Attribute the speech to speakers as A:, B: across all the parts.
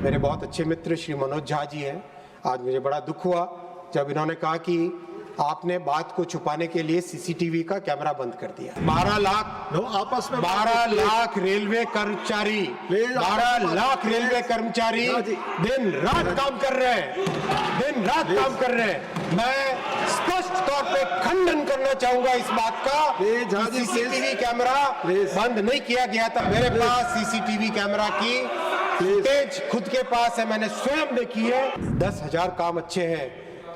A: मेरे बहुत अच्छे मित्र श्री मनोज झा जी हैं। आज मुझे बड़ा दुख हुआ जब इन्होंने कहा कि आपने बात को छुपाने के लिए सीसीटीवी का कैमरा बंद कर दिया। 12 लाख रेलवे कर्मचारी 12 लाख रेलवे कर्मचारी दिन रात काम कर रहे हैं, दिन रात काम कर रहे हैं। मैं स्पष्ट तौर पे खंडन करना चाहूंगा इस बात का। सीसीटीवी कैमरा बंद नहीं किया गया था। मेरे पास सीसीटीवी कैमरा की फुटेज खुद के पास है, मैंने स्वयं देखी है। 10,000 काम अच्छे हैं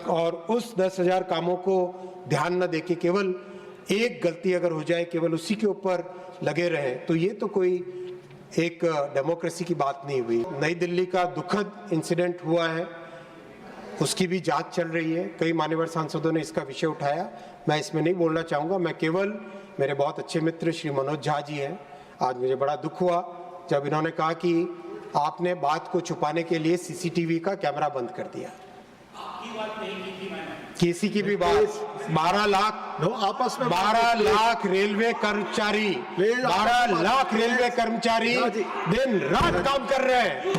A: और उस 10,000 कामों को ध्यान न देके केवल एक गलती अगर हो जाए केवल उसी के ऊपर लगे रहे तो ये तो कोई एक डेमोक्रेसी की बात नहीं हुई। नई दिल्ली का दुखद इंसिडेंट हुआ है, उसकी भी जांच चल रही है। कई मान्यवर सांसदों ने इसका विषय उठाया, मैं इसमें नहीं बोलना चाहूँगा। मैं केवल मेरे बहुत अच्छे मित्र श्री मनोज झा जी हैं। आज मुझे बड़ा दुख हुआ जब इन्होंने कहा कि आपने बात को छुपाने के लिए सीसीटीवी का कैमरा बंद कर दिया। किसी की भी बात 12 लाख रेलवे कर्मचारी 12 लाख रेलवे कर्मचारी दिन रात काम कर रहे हैं,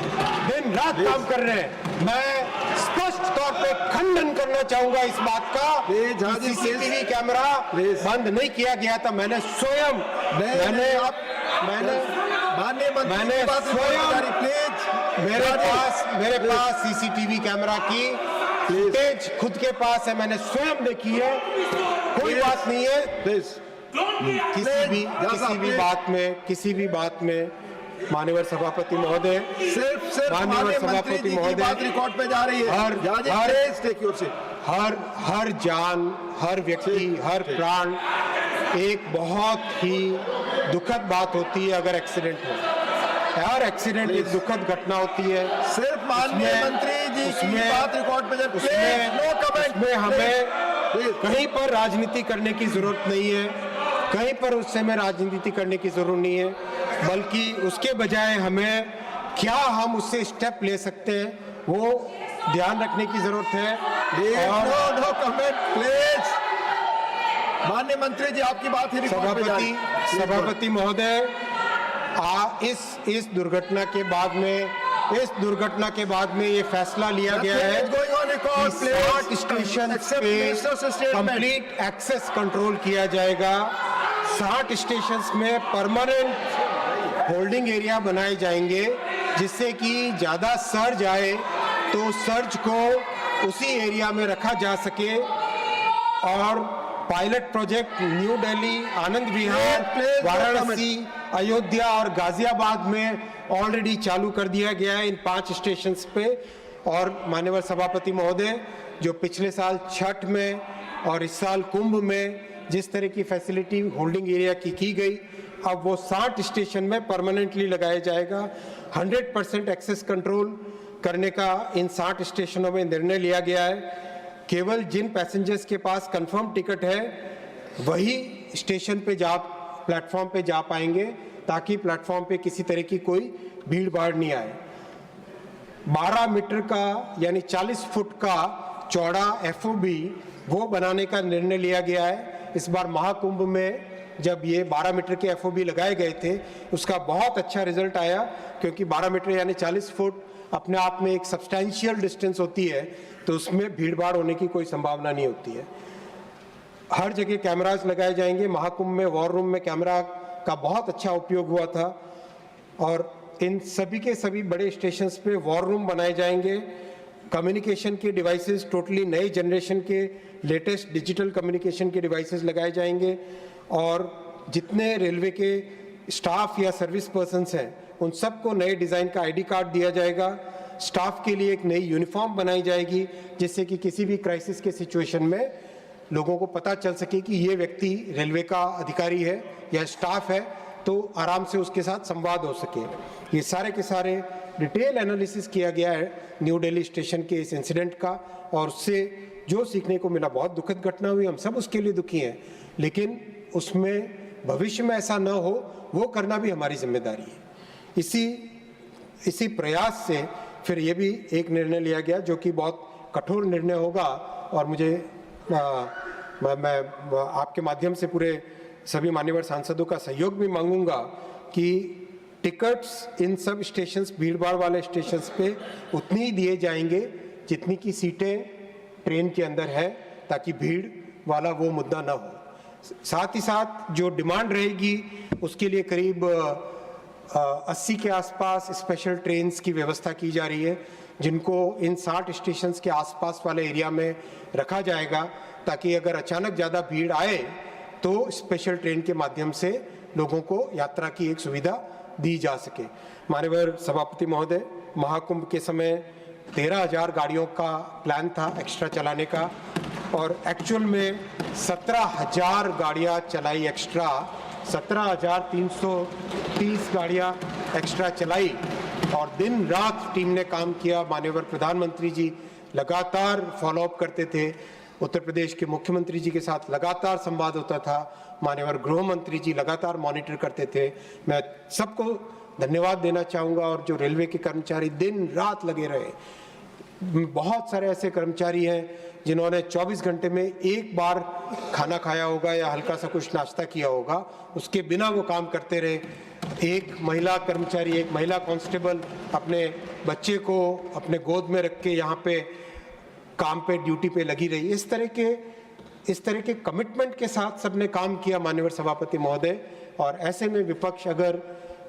A: दिन रात काम कर रहे हैं। मैं स्पष्ट तौर पे खंडन करना चाहूंगा इस बात का। सीसीटीवी कैमरा बंद नहीं किया गया था। मैंने स्वयं मेरे पास सीसीटीवी कैमरा की फुटेज खुद के पास है, मैंने स्वयं देखी है। कोई बात नहीं है। किसी भी बात में माननीय सभापति महोदय
B: रिकॉर्ड पे जा रही है।
A: हर जान, हर व्यक्ति, हर प्राण एक बहुत ही दुखद बात होती है। अगर एक्सीडेंट हो, हर एक्सीडेंट एक दुखद घटना होती है।
B: सिर्फ माननीय मंत्री जी की बात रिकॉर्ड पे
A: उसमें हमें कहीं पर राजनीति करने की जरूरत नहीं है, कहीं पर उस समय राजनीति करने की जरूरत नहीं है, बल्कि उसके बजाय हमें क्या हम उससे स्टेप ले सकते हैं वो ध्यान रखने की जरूरत है।
B: No comment please. माननीय मंत्री जी आपकी बात है।
A: सभापति महोदय, इस दुर्घटना के बाद में ये फैसला लिया गया है कि 60 स्टेशन पे कंप्लीट एक्सेस कंट्रोल किया जाएगा। 60 स्टेशंस में परमानेंट होल्डिंग एरिया बनाए जाएंगे जिससे कि ज्यादा सर्ज आए तो सर्ज को उसी एरिया में रखा जा सके। और pilot project new Delhi, Anand Vihar, Varanasi, Ayodhya और गाजियाबाद में ऑलरेडी चालू कर दिया गया है इन 5 स्टेशंस पे। और माननीय सभापति महोदय, जो पिछले साल छठ में और इस साल कुंभ में जिस तरह की फैसिलिटी होल्डिंग एरिया की गई, अब वो 60 स्टेशन में परमानेंटली लगाया जाएगा। 100% एक्सेस कंट्रोल करने का इन 60 स्टेशनों में निर्णय लिया गया है। केवल जिन पैसेंजर्स के पास कंफर्म टिकट है वही स्टेशन पे प्लेटफॉर्म पे जा पाएंगे, ताकि प्लेटफॉर्म पे किसी तरह की कोई भीड़ भाड़ नहीं आए। 12 मीटर का यानी 40 फुट का चौड़ा FOB वो बनाने का निर्णय लिया गया है। इस बार महाकुंभ में जब ये 12 मीटर के FOB लगाए गए थे उसका बहुत अच्छा रिजल्ट आया, क्योंकि 12 मीटर यानी 40 फुट अपने आप में एक सब्सटैंशियल डिस्टेंस होती है, तो उसमें भीड़ भाड़ होने की कोई संभावना नहीं होती है। हर जगह कैमरास लगाए जाएंगे। महाकुंभ में वॉर रूम में कैमरा का बहुत अच्छा उपयोग हुआ था और इन सभी के सभी बड़े स्टेशंस पे वॉर रूम बनाए जाएंगे। कम्युनिकेशन के डिवाइसेस टोटली नए जनरेशन के लेटेस्ट डिजिटल कम्युनिकेशन के डिवाइसेस लगाए जाएंगे और जितने रेलवे के स्टाफ या सर्विस पर्सन्स हैं उन सबको नए डिज़ाइन का ID कार्ड दिया जाएगा। स्टाफ के लिए एक नई यूनिफॉर्म बनाई जाएगी जिससे कि किसी भी क्राइसिस के सिचुएशन में लोगों को पता चल सके कि ये व्यक्ति रेलवे का अधिकारी है या स्टाफ है, तो आराम से उसके साथ संवाद हो सके। ये सारे के सारे डिटेल एनालिसिस किया गया है न्यू दिल्ली स्टेशन के इस इंसिडेंट का, और उससे जो सीखने को मिला, बहुत दुखद घटना हुई, हम सब उसके लिए दुखी हैं, लेकिन उसमें भविष्य में ऐसा ना हो वो करना भी हमारी जिम्मेदारी है। इसी प्रयास से फिर ये भी एक निर्णय लिया गया जो कि बहुत कठोर निर्णय होगा, और मुझे मैं आपके माध्यम से पूरे सभी मान्यवर सांसदों का सहयोग भी मांगूंगा कि टिकट्स इन सब स्टेशंस, भीड़भाड़ वाले स्टेशंस पे उतनी ही दिए जाएंगे जितनी की सीटें ट्रेन के अंदर है, ताकि भीड़ वाला वो मुद्दा ना हो। साथ ही साथ जो डिमांड रहेगी उसके लिए करीब 80 के आसपास स्पेशल ट्रेन्स की व्यवस्था की जा रही है, जिनको इन 60 स्टेशंस के आसपास वाले एरिया में रखा जाएगा, ताकि अगर अचानक ज़्यादा भीड़ आए तो स्पेशल ट्रेन के माध्यम से लोगों को यात्रा की एक सुविधा दी जा सके। माननीय सभापति महोदय, महाकुंभ के समय 13,000 गाड़ियों का प्लान था एक्स्ट्रा चलाने का, और एक्चुअल में 17,000 गाड़ियां चलाई एक्स्ट्रा, 17,330 गाड़ियां एक्स्ट्रा चलाई, और दिन रात टीम ने काम किया। माननीय प्रधानमंत्री जी लगातार फॉलोअप करते थे, उत्तर प्रदेश के मुख्यमंत्री जी के साथ लगातार संवाद होता था, माननीय गृह मंत्री जी लगातार मॉनिटर करते थे। मैं सबको धन्यवाद देना चाहूँगा, और जो रेलवे के कर्मचारी दिन रात लगे रहे, बहुत सारे ऐसे कर्मचारी हैं जिन्होंने 24 घंटे में एक बार खाना खाया होगा या हल्का सा कुछ नाश्ता किया होगा, उसके बिना वो काम करते रहे। एक महिला कर्मचारी, एक महिला कांस्टेबल अपने बच्चे को अपने गोद में रख के यहाँ पे काम पे, ड्यूटी पे लगी रही। इस तरह के कमिटमेंट के साथ सबने काम किया माननीय सभापति महोदय। और ऐसे में विपक्ष अगर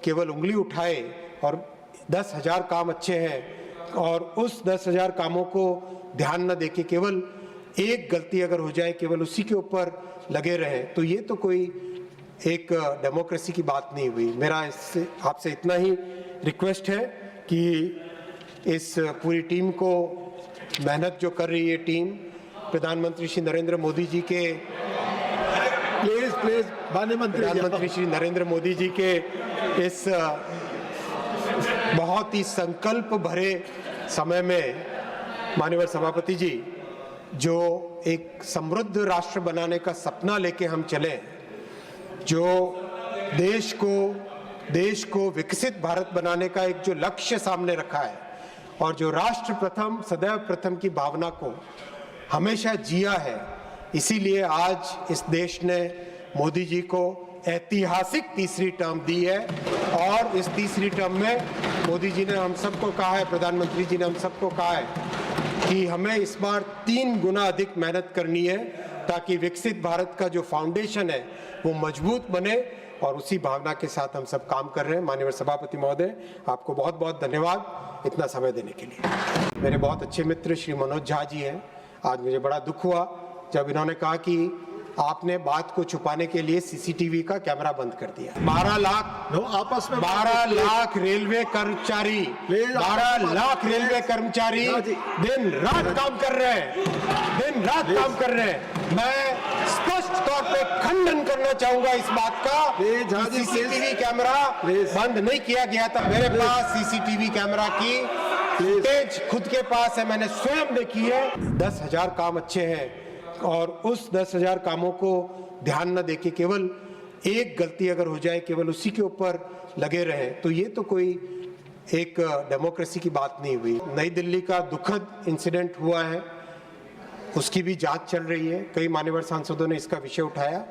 A: केवल उंगली उठाए और 10,000 काम अच्छे हैं और उस 10,000 कामों को ध्यान न देके केवल एक गलती अगर हो जाए, केवल उसी के ऊपर लगे रहे, तो ये तो कोई एक डेमोक्रेसी की बात नहीं हुई। मेरा इससे आपसे इतना ही रिक्वेस्ट है कि इस पूरी टीम को, मेहनत जो कर रही है टीम, प्रधानमंत्री श्री नरेंद्र मोदी जी के
B: प्लीज
A: प्रधानमंत्री श्री नरेंद्र मोदी जी के इस बहुत ही संकल्प भरे समय में माननीय सभापति जी, जो एक समृद्ध राष्ट्र बनाने का सपना लेके हम चले, जो देश को विकसित भारत बनाने का एक जो लक्ष्य सामने रखा है, और जो राष्ट्र प्रथम सदैव प्रथम की भावना को हमेशा जिया है, इसीलिए आज इस देश ने मोदी जी को ऐतिहासिक तीसरी टर्म दी है। और इस तीसरी टर्म में मोदी जी ने हम सबको कहा है, प्रधानमंत्री जी ने हम सबको कहा है कि हमें इस बार 3 गुना अधिक मेहनत करनी है, ताकि विकसित भारत का जो फाउंडेशन है वो मजबूत बने, और उसी भावना के साथ हम सब काम कर रहे हैं। माननीय सभापति महोदय, आपको बहुत बहुत धन्यवाद इतना समय देने के लिए। मेरे बहुत अच्छे मित्र श्री मनोज झा जी हैं। आज मुझे बड़ा दुख हुआ जब इन्होंने कहा कि आपने बात को छुपाने के लिए सीसीटीवी का कैमरा बंद कर दिया। 12 लाख
B: आपस में
A: 12 लाख रेलवे कर्मचारी, 12 लाख रेलवे कर्मचारी दिन रात काम कर रहे हैं, दिन रात काम कर रहे हैं। मैं स्पष्ट तौर पे खंडन करना चाहूंगा इस बात का, सीसीटीवी कैमरा बंद नहीं किया गया था। मेरे पास सीसीटीवी कैमरा की फुटेज खुद के पास है, मैंने स्वयं देखी है। 10,000 काम अच्छे हैं, और उस 10,000 कामों को ध्यान न देके केवल एक गलती अगर हो जाए, केवल उसी के ऊपर लगे रहे, तो ये तो कोई एक डेमोक्रेसी की बात नहीं हुई। नई दिल्ली का दुखद इंसिडेंट हुआ है, उसकी भी जांच चल रही है। कई मान्यवर सांसदों ने इसका विषय उठाया।